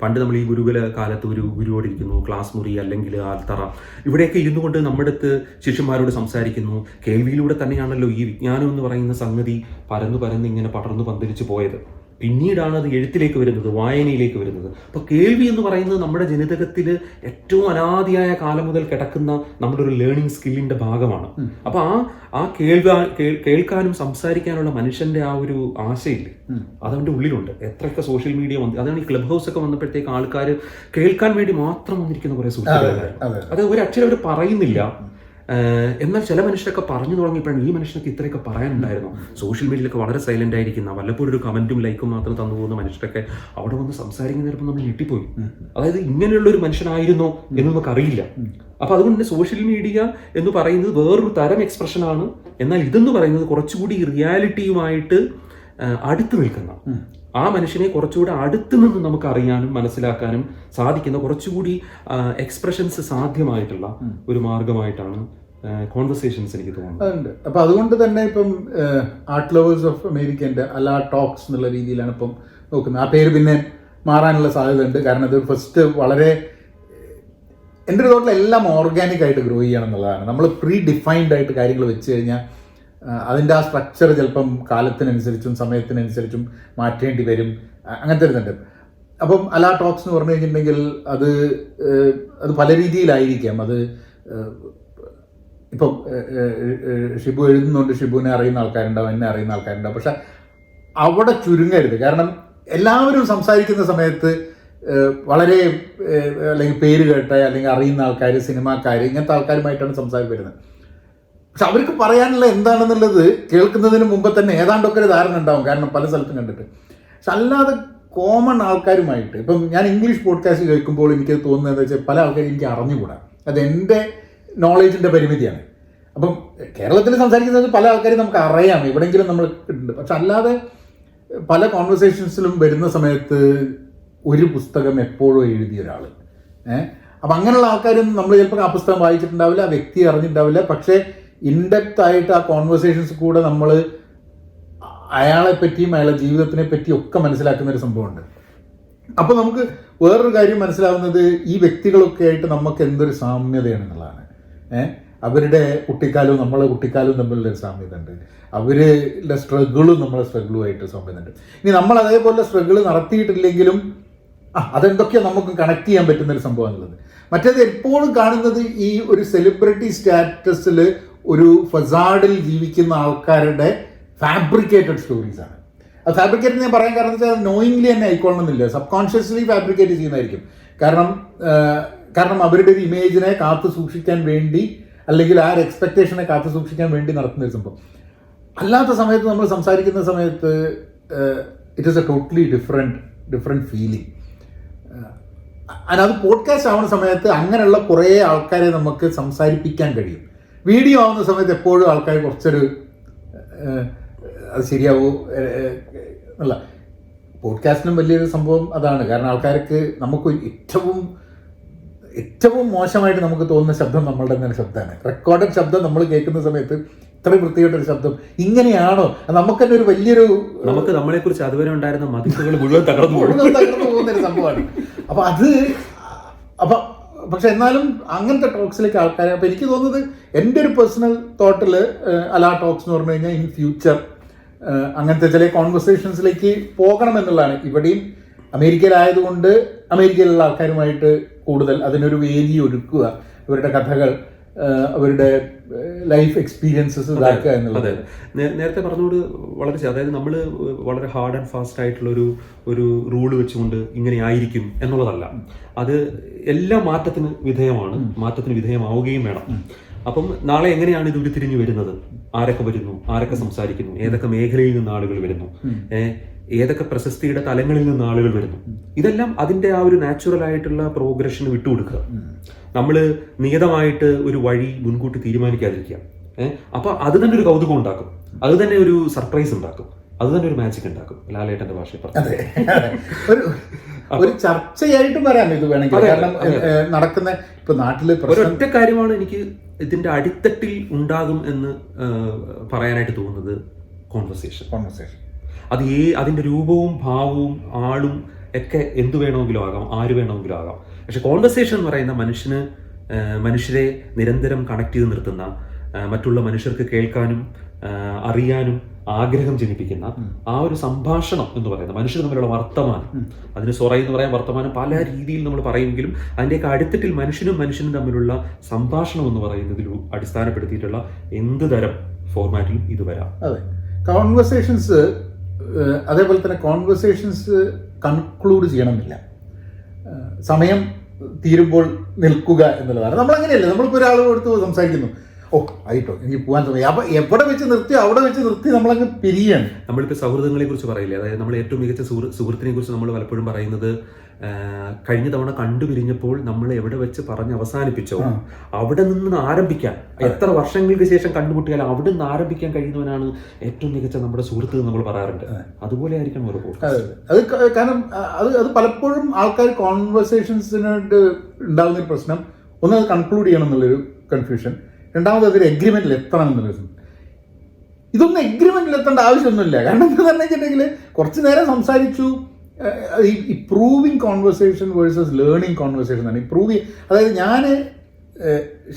പണ്ട് നമ്മൾ ഈ ഗുരുകുല കാലത്ത് ഒരു ഗുരുവോടിരിക്കുന്നു, ക്ലാസ് മുറി അല്ലെങ്കിൽ ആൽത്തറ, ഇവിടെയൊക്കെ ഇരുന്നു കൊണ്ട് നമ്മുടെ അടുത്ത് ശിഷ്യന്മാരോട് സംസാരിക്കുന്നു. കേൾവിയിലൂടെ തന്നെയാണല്ലോ ഈ വിജ്ഞാനം എന്ന് പറയുന്ന സംഗതി പരന്ന് ഇങ്ങനെ പടർന്നു പന്തലിച്ച് പോയത്. പിന്നീടാണ് അത് എഴുത്തിലേക്ക് വരുന്നത്, വായനയിലേക്ക് വരുന്നത്. അപ്പോൾ കേൾവി എന്ന് പറയുന്നത് നമ്മുടെ ജനിതകത്തിൽ ഏറ്റവും അനാദിയായ കാലം മുതൽ കിടക്കുന്ന നമ്മുടെ ഒരു ലേണിംഗ് സ്കില്ലിൻ്റെ ഭാഗമാണ്. അപ്പോൾ ആ കേൾക്കാനും സംസാരിക്കാനുള്ള മനുഷ്യൻ്റെ ആ ഒരു ആശയില്ലേ, അതവൻ്റെ ഉള്ളിലുണ്ട്. എത്രയൊക്കെ സോഷ്യൽ മീഡിയ വന്നു, അതാണ് ഈ ക്ലബ് ഹൗസ് ഒക്കെ വന്നപ്പോഴത്തേക്ക് ആൾക്കാർ കേൾക്കാൻ വേണ്ടി മാത്രം വന്നിരിക്കുന്ന കുറേ സുഹൃത്തുക്കളായിരുന്നു. അത് ഒരു അക്ഷരം അവർ പറയുന്നില്ല. എന്നാൽ ചില മനുഷ്യരൊക്കെ പറഞ്ഞു തുടങ്ങിയപ്പോഴാണ് ഈ മനുഷ്യർക്ക് ഇത്രയൊക്കെ പറയാനുണ്ടായിരുന്നു. സോഷ്യൽ മീഡിയയിലൊക്കെ വളരെ സൈലന്റ് ആയിരിക്കുന്ന, വല്ലപ്പോഴും ഒരു കമന്റും ലൈക്കും മാത്രം തന്നു പോകുന്ന മനുഷ്യരൊക്കെ അവിടെ വന്ന് സംസാരിക്കുന്ന നേരപ്പം നമ്മൾ ഞെട്ടിപ്പോയി. അതായത് ഇങ്ങനെയുള്ള ഒരു മനുഷ്യനായിരുന്നോ എന്ന് നമുക്കറിയില്ല. അപ്പൊ അതുകൊണ്ട് തന്നെ സോഷ്യൽ മീഡിയ എന്ന് പറയുന്നത് വേറൊരു തരം എക്സ്പ്രഷനാണ്. എന്നാൽ ഇതെന്ന് പറയുന്നത് കുറച്ചുകൂടി റിയാലിറ്റിയുമായിട്ട് അടുത്ത് നിൽക്കുന്ന, ആ മനുഷ്യനെ കുറച്ചുകൂടി അടുത്ത് നിന്ന് നമുക്ക് അറിയാനും മനസ്സിലാക്കാനും സാധിക്കുന്ന കുറച്ചുകൂടി എക്സ്പ്രഷൻസ് സാധ്യമായിട്ടുള്ള ഒരു മാർഗമായിട്ടാണ് കോൺവെർസേഷൻസ് എനിക്ക് തോന്നുന്നത്. അപ്പം അതുകൊണ്ട് തന്നെ ഇപ്പം ആർട്ട് ലവേഴ്സ് ഓഫ് അമേരിക്കൻ്റെ അല്ല ടോക്സ് എന്നുള്ള രീതിയിലാണ് ഇപ്പം നോക്കുന്നത്. ആ പേര് പിന്നെ മാറാനുള്ള സാധ്യത ഉണ്ട്. കാരണം അത് ഫസ്റ്റ് വളരെ എൻ്റെ ഒരു തോട്ടിൽ എല്ലാം ഓർഗാനിക് ആയിട്ട് ഗ്രോ ചെയ്യണം എന്നുള്ളതാണ്. നമ്മൾ പ്രീ ഡിഫൈൻഡ് ആയിട്ട് കാര്യങ്ങൾ വെച്ച് കഴിഞ്ഞാൽ അതിൻ്റെ ആ സ്ട്രക്ചർ ചിലപ്പം കാലത്തിനനുസരിച്ചും സമയത്തിനനുസരിച്ചും മാറ്റേണ്ടി വരും. അങ്ങനത്തെ ഒരു അപ്പം അലാ ടോക്സ് എന്ന് പറഞ്ഞു കഴിഞ്ഞിട്ടുണ്ടെങ്കിൽ അത് പല രീതിയിലായിരിക്കാം. അത് ഇപ്പം ഷിബു എഴുതുന്നുണ്ട്, ഷിബുവിനെ അറിയുന്ന ആൾക്കാരുണ്ടാവും, എന്നെ അറിയുന്ന ആൾക്കാരുണ്ടാവും. പക്ഷെ അവിടെ ചുരുങ്ങരുത്. കാരണം എല്ലാവരും സംസാരിക്കുന്ന സമയത്ത് വളരെ അല്ലെങ്കിൽ പേര് കേട്ട അല്ലെങ്കിൽ അറിയുന്ന ആൾക്കാർ, സിനിമാക്കാർ, ഇങ്ങനത്തെ ആൾക്കാരുമായിട്ടാണ് സംസാരം വരുന്നത്. പക്ഷെ അവർക്ക് പറയാനുള്ള എന്താണെന്നുള്ളത് കേൾക്കുന്നതിന് മുമ്പ് തന്നെ ഏതാണ്ടൊക്കെ ഒരു ധാരണ ഉണ്ടാവും, കാരണം പല സ്ഥലത്തും കണ്ടിട്ട്. പക്ഷെ അല്ലാതെ കോമൺ ആൾക്കാരുമായിട്ട് ഇപ്പം ഞാൻ ഇംഗ്ലീഷ് പോഡ്കാസ്റ്റ് കേൾക്കുമ്പോൾ എനിക്ക് തോന്നുന്നത് എന്താ വെച്ചാൽ പല ആൾക്കാരും എനിക്ക് അറിഞ്ഞുകൂടാ. അത് എൻ്റെ നോളേജിൻ്റെ പരിമിതിയാണ്. അപ്പം കേരളത്തിൽ സംസാരിക്കുന്നത് പല ആൾക്കാരും നമുക്ക് അറിയാം, എവിടെയെങ്കിലും നമ്മൾ ഉണ്ട്. പക്ഷെ അല്ലാതെ പല കോൺവെർസേഷൻസിലും വരുന്ന സമയത്ത് ഒരു പുസ്തകം എപ്പോഴും എഴുതിയ ഒരാൾ, അപ്പം അങ്ങനെയുള്ള ആൾക്കാരൊന്നും നമ്മൾ ചിലപ്പോൾ ആ പുസ്തകം വായിച്ചിട്ടുണ്ടാവില്ല, ആ വ്യക്തി അറിഞ്ഞിട്ടുണ്ടാവില്ല. പക്ഷേ ഇൻഡെപ്ത് ആയിട്ട് ആ കോൺവെർസേഷൻസ് കൂടെ നമ്മൾ അയാളെ പറ്റിയും അയാളുടെ ജീവിതത്തിനെ പറ്റിയും ഒക്കെ മനസ്സിലാക്കുന്ന ഒരു സംഭവമുണ്ട്. അപ്പോൾ നമുക്ക് വേറൊരു കാര്യം മനസ്സിലാവുന്നത് ഈ വ്യക്തികളൊക്കെ ആയിട്ട് നമുക്ക് എന്തൊരു സാമ്യതയാണെന്നുള്ളതാണ്. അവരുടെ കുട്ടിക്കാലവും നമ്മളെ കുട്ടിക്കാലവും തമ്മിലുള്ളൊരു സാമ്യത ഉണ്ട്. അവരുടെ സ്ട്രഗിളും നമ്മളെ സ്ട്രഗിളുമായിട്ട് സാമ്യതയുണ്ട്. ഇനി നമ്മൾ അതേപോലെ സ്ട്രഗിൾ നടത്തിയിട്ടില്ലെങ്കിലും അതെന്തൊക്കെയാണ് നമുക്ക് കണക്ട് ചെയ്യാൻ പറ്റുന്നൊരു സംഭവമാണുള്ളത്. മറ്റേത് എപ്പോഴും കാണുന്നത് ഈ ഒരു സെലിബ്രിറ്റി സ്റ്റാറ്റസിൽ ഒരു ഫസാഡിൽ ജീവിക്കുന്ന ആൾക്കാരുടെ ഫാബ്രിക്കേറ്റഡ് സ്റ്റോറീസാണ്. അത് ഫാബ്രിക്കേറ്റ് ഞാൻ പറയാൻ കാരണം വെച്ചാൽ നോയിങ്ലി തന്നെ ആയിക്കൊള്ളണമെന്നില്ല, സബ് കോൺഷ്യസ്ലി ഫാബ്രിക്കേറ്റ് ചെയ്യുന്നതായിരിക്കും. കാരണം അവരുടെ ഒരു ഇമേജിനെ കാത്തു സൂക്ഷിക്കാൻ വേണ്ടി അല്ലെങ്കിൽ ആ ഒരു എക്സ്പെക്ടേഷനെ കാത്തു സൂക്ഷിക്കാൻ വേണ്ടി നടത്തുന്ന ഒരു സംഭവം. അല്ലാത്ത സമയത്ത് നമ്മൾ സംസാരിക്കുന്ന സമയത്ത് it is A totally different feeling. അത് പോഡ്കാസ്റ്റ് ആവുന്ന സമയത്ത് അങ്ങനെയുള്ള കുറേ ആൾക്കാരെ നമുക്ക് സംസാരിപ്പിക്കാൻ കഴിയും. വീഡിയോ ആവുന്ന സമയത്ത് എപ്പോഴും ആൾക്കാർ കുറച്ചൊരു അത് ശരിയാവൂ അല്ല. പോഡ്കാസ്റ്റിനും വലിയൊരു സംഭവം അതാണ്. കാരണം ആൾക്കാർക്ക് നമുക്ക് ഏറ്റവും മോശമായിട്ട് നമുക്ക് തോന്നുന്ന ശബ്ദം നമ്മളുടെ തന്നെ ശബ്ദമാണ്. റെക്കോർഡഡ് ശബ്ദം നമ്മൾ കേൾക്കുന്ന സമയത്ത് ഇത്രയും വൃത്തികെട്ടൊരു ശബ്ദം ഇങ്ങനെയാണോ, നമുക്ക് തന്നെ ഒരു വലിയൊരു നമുക്ക് നമ്മളെക്കുറിച്ച് അതുവരെ ഉണ്ടായിരുന്ന മതിപ്പുകൾ മുഴുവൻ തകർന്നു പോകുന്നൊരു സംഭവമാണ്. അപ്പം പക്ഷെ എന്നാലും അങ്ങനത്തെ ടോക്സിലേക്ക് ആൾക്കാരെ, അപ്പം എനിക്ക് തോന്നുന്നത് എൻ്റെ ഒരു പേഴ്സണൽ തോട്ടിൽ അലാ ടോക്സ് എന്ന് പറഞ്ഞു കഴിഞ്ഞാൽ ഇൻ ഫ്യൂച്ചർ അങ്ങനത്തെ ചില കോൺവെർസേഷൻസിലേക്ക് പോകണം എന്നുള്ളതാണ്. ഇവിടെയും അമേരിക്കയിലായതുകൊണ്ട് അമേരിക്കയിലുള്ള ആൾക്കാരുമായിട്ട് കൂടുതൽ അതിനൊരു വേദി ഒരുക്കുക, അവരുടെ കഥകൾ, അവരുടെ ലൈഫ് എക്സ്പീരിയൻസസ് ഇതാക്കുക എന്നുള്ളത്. നേരത്തെ പറഞ്ഞോട് വളരെ, അതായത് നമ്മൾ വളരെ ഹാർഡ് ആൻഡ് ഫാസ്റ്റ് ആയിട്ടുള്ള ഒരു റൂള് വെച്ചുകൊണ്ട് ഇങ്ങനെ ആയിരിക്കും എന്നുള്ളതല്ല. അത് എല്ലാ മാറ്റത്തിന് വിധേയമാവുകയും വേണം. അപ്പം നാളെ എങ്ങനെയാണ് ഇത് ഉരുത്തിരിഞ്ഞു വരുന്നത്, ആരൊക്കെ വരുന്നു, ആരൊക്കെ സംസാരിക്കുന്നു, ഏതൊക്കെ മേഖലയിൽ നിന്ന് ആളുകൾ വരുന്നു, ഏതൊക്കെ പ്രശസ്തിയുടെ തലങ്ങളിൽ നിന്ന് ആളുകൾ വരുന്നു, ഇതെല്ലാം അതിൻ്റെ ആ ഒരു നാച്ചുറൽ ആയിട്ടുള്ള പ്രോഗ്രഷന് വിട്ടുകൊടുക്കുക. നമ്മൾ നിയതമായിട്ട് ഒരു വഴി മുൻകൂട്ടി തീരുമാനിക്കാതിരിക്കുക. അപ്പോൾ അത് തന്നെ ഒരു കൗതുകം ഉണ്ടാക്കും, അത് തന്നെ ഒരു സർപ്രൈസ് ഉണ്ടാക്കും, അത് തന്നെ ഒരു മാജിക് ഉണ്ടാക്കും. ലാലേട്ടന്റെ ഭാഷയിൽ പറഞ്ഞു ഒരു ചർച്ചയായിട്ട് പറയാം ഇത് വേണമെങ്കിൽ. കാരണം നടക്കുന്ന ഇപ്പൊ നാട്ടില് ഒരൊറ്റ കാര്യമാണ് എനിക്ക് ഇതിന്റെ അടിത്തട്ടിൽ ഉണ്ടാകും എന്ന് പറയാനായിട്ട് തോന്നുന്നത്, കോൺവെർസേഷൻ. അത് അതിന്റെ രൂപവും ഭാവവും ആളും ഒക്കെ എന്തു വേണമെങ്കിലും ആകാം, ആര് വേണമെങ്കിലും ആകാം. പക്ഷെ കോൺവെർസേഷൻ എന്ന് പറയുന്ന മനുഷ്യരെ നിരന്തരം കണക്ട് ചെയ്ത് നിർത്തുന്ന, മറ്റുള്ള മനുഷ്യർക്ക് കേൾക്കാനും അറിയാനും ആഗ്രഹം ജനിപ്പിക്കുന്ന ആ ഒരു സംഭാഷണം എന്ന് പറയുന്നത്, മനുഷ്യർ തമ്മിലുള്ള വർത്തമാനം, അതിന് സൊറ എന്ന് പറയാൻ വർത്തമാനം പല രീതിയിൽ നമ്മൾ പറയുമെങ്കിലും അതിൻ്റെയൊക്കെ അടുത്തിട്ടിൽ മനുഷ്യനും തമ്മിലുള്ള സംഭാഷണം എന്ന് പറയുന്നതിൽ അടിസ്ഥാനപ്പെടുത്തിയിട്ടുള്ള എന്ത് തരം ഫോർമാറ്റിലും ഇത് വരാം. അതെ, കോൺവെർസേഷൻസ് അതേപോലെ തന്നെ കോൺവെർസേഷൻസ് കൺക്ലൂഡ് ചെയ്യണമെന്നില്ല, സമയം തീരുമ്പോൾ നിൽക്കുക എന്നുള്ളതാണ്. നമ്മളങ്ങനെയല്ലേ, നമ്മളിപ്പോൾ ഒരാളോട് സംസാരിക്കുന്നു, ആയിട്ടോ എനിക്ക് പോകാൻ സമയം, അപ്പൊ എവിടെ വെച്ച് നിർത്തി അവിടെ വെച്ച് നിർത്തി നമ്മളങ്ങ് പിരിയാണ്. നമ്മളിപ്പോൾ സൗഹൃദങ്ങളെ കുറിച്ച് പറയില്ലേ, അതായത് നമ്മൾ ഏറ്റവും മികച്ച സുഹൃത്തിനെ കുറിച്ച് നമ്മൾ പലപ്പോഴും പറയുന്നത്, കഴിഞ്ഞ തവണ കണ്ടുപിരിഞ്ഞപ്പോൾ നമ്മൾ എവിടെ വെച്ച് പറഞ്ഞ് അവസാനിപ്പിച്ചോ അവിടെ നിന്ന് ആരംഭിക്കാൻ, എത്ര വർഷങ്ങൾക്ക് ശേഷം കണ്ടുമുട്ടിയാൽ അവിടെ നിന്ന് ആരംഭിക്കാൻ കഴിയുന്നവനാണ് ഏറ്റവും മികച്ച നമ്മുടെ സുഹൃത്ത് നമ്മൾ പറയാറുണ്ട്. അതുപോലെ ആയിരിക്കണം ഒരു അത് കാരണം അത് പലപ്പോഴും ആൾക്കാർ കോൺവെർസേഷൻസിനായിട്ട് ഉണ്ടാകുന്നൊരു പ്രശ്നം, ഒന്ന് അത് കൺക്ലൂഡ് ചെയ്യണം എന്നുള്ളൊരു കൺഫ്യൂഷൻ, രണ്ടാമത് അതൊരു എഗ്രിമെന്റിൽ എത്തണം എന്നുള്ളത്. ഇതൊന്നും എഗ്രിമെന്റിൽ എത്തേണ്ട ആവശ്യമൊന്നുമില്ല. കാരണം എന്താ പറഞ്ഞു വെച്ചിട്ടുണ്ടെങ്കിൽ കുറച്ച് നേരം സംസാരിച്ചു, ഈ proving conversation versus learning conversation ആണ്. അതായത് ഞാൻ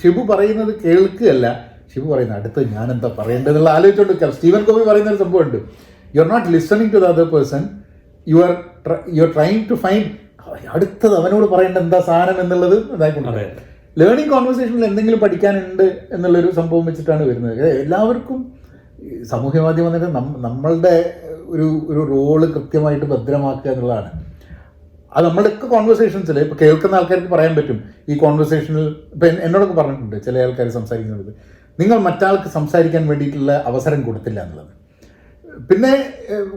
ഷിബു പറയുന്നത് കേൾക്കുകയല്ല, ഷിബു പറയുന്നത് അടുത്ത് ഞാൻ എന്താ പറയേണ്ടതെന്നുള്ള ആലോചിച്ചുകൊണ്ട് സ്റ്റീവൻ കോവി പറയുന്ന ഒരു സംഭവമുണ്ട്. You are not listening to the other person, you are trying to find അടുത്തത് അവനോട് പറയേണ്ട എന്താ സാധനം എന്നുള്ളത് ഇതായിക്കൊണ്ട്. ലേണിംഗ് കോൺവെർസേഷനിൽ എന്തെങ്കിലും പഠിക്കാനുണ്ട് എന്നുള്ളൊരു സംഭവം വെച്ചിട്ടാണ് വരുന്നത്. എല്ലാവർക്കും സാമൂഹ്യ മാധ്യമം വന്നിട്ട് നമ്മളുടെ ഒരു റോള് കൃത്യമായിട്ട് ഭദ്രമാക്കുക എന്നുള്ളതാണ്. അത് നമ്മുടെയൊക്കെ കോൺവെർസേഷൻസിൽ ഇപ്പോൾ കേൾക്കുന്ന ആൾക്കാർക്ക് പറയാൻ പറ്റും. ഈ കോൺവെർസേഷനിൽ ഇപ്പം എന്നോടൊക്കെ പറഞ്ഞിട്ടുണ്ട് ചില ആൾക്കാർ സംസാരിക്കുന്നത്, നിങ്ങൾ മറ്റാൾക്ക് സംസാരിക്കാൻ വേണ്ടിയിട്ടുള്ള അവസരം കൊടുത്തില്ല എന്നുള്ളത്. പിന്നെ